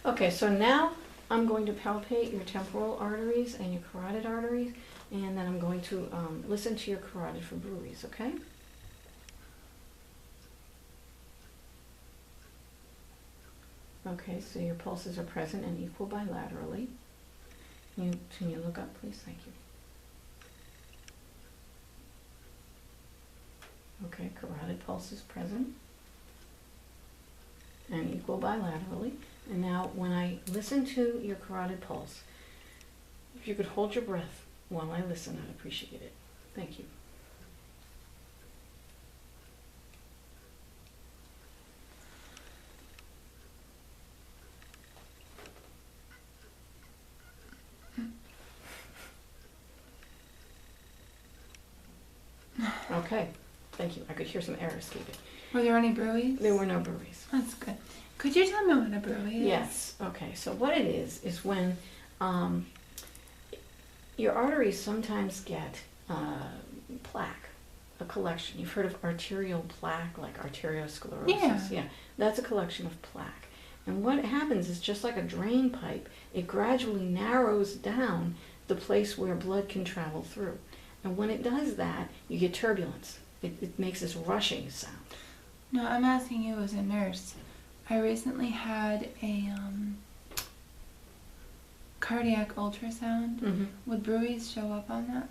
Okay, so now I'm going to palpate your temporal arteries and your carotid arteries, and then I'm going to listen to your carotid for bruits, okay? Okay, so your pulses are present and equal bilaterally. Can you look up, please? Thank you. Okay, carotid pulse is present and equal bilaterally. And now when I listen to your carotid pulse, if you could hold your breath while I listen, I'd appreciate it. Thank you. Okay, thank you. I could hear some air escaping. Were there any bruits? There were no bruits. That's good. Could you tell me what a bruit is? Yes. Okay, so what it is when your arteries sometimes get plaque, a collection. You've heard of arterial plaque, like arteriosclerosis. Yeah, that's a collection of plaque. And what happens is, just like a drain pipe, it gradually narrows down the place where blood can travel through. And when it does that, you get turbulence. It makes this rushing sound. No, I'm asking you as a nurse. I recently had a cardiac ultrasound. Mm-hmm. Would bruits show up on that?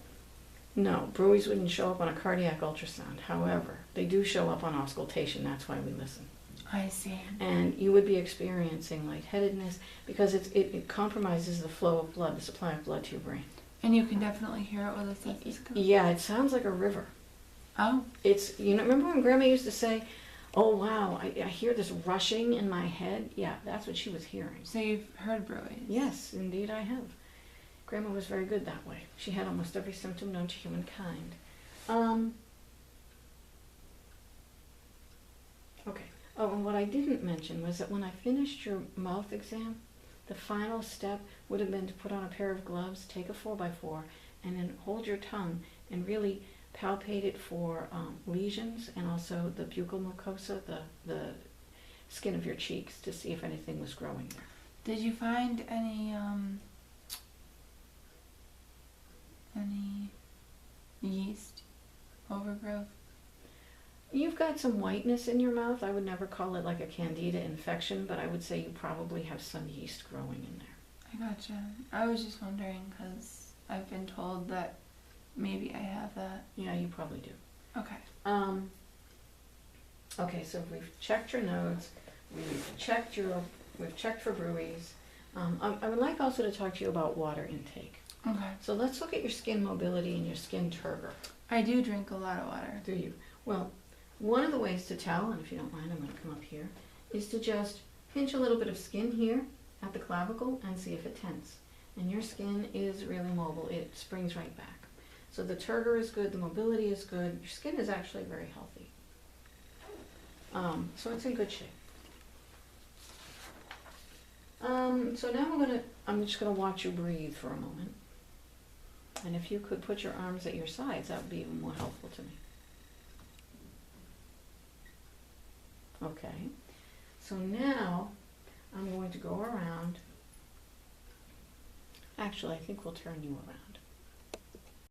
No, bruits wouldn't show up on a cardiac ultrasound. However, they do show up on auscultation. That's why we listen. I see. And you would be experiencing lightheadedness because it compromises the flow of blood, the supply of blood to your brain. And you can definitely hear it with a stethoscope? Yeah, it sounds like a river. Oh. It's, remember when Grandma used to say, oh wow, I hear this rushing in my head? Yeah, that's what she was hearing. So you've heard bruits? Yes, indeed I have. Grandma was very good that way. She had almost every symptom known to humankind. Okay. Oh, and what I didn't mention was that when I finished your mouth exam, the final step would have been to put on a pair of gloves, take a 4x4, and then hold your tongue and really palpate it for lesions and also the buccal mucosa, the skin of your cheeks, to see if anything was growing there. Did you find any yeast overgrowth? You've got some whiteness in your mouth. I would never call it like a candida infection, but I would say you probably have some yeast growing in there. I gotcha. I was just wondering because I've been told that maybe I have that. Yeah, you probably do. Okay. Okay, so we've checked your nodes, we've checked for bruits. I would like also to talk to you about water intake. Okay. So let's look at your skin mobility and your skin turgor. I do drink a lot of water. Do you? Well, one of the ways to tell, and if you don't mind, I'm going to come up here, is to just pinch a little bit of skin here at the clavicle and see if it tense. And your skin is really mobile. It springs right back. So the turgor is good, the mobility is good. Your skin is actually very healthy. So it's in good shape. So now I'm just going to watch you breathe for a moment. And if you could put your arms at your sides, that would be even more helpful to me. Okay, so now I'm going to go around. Actually, I think we'll turn you around.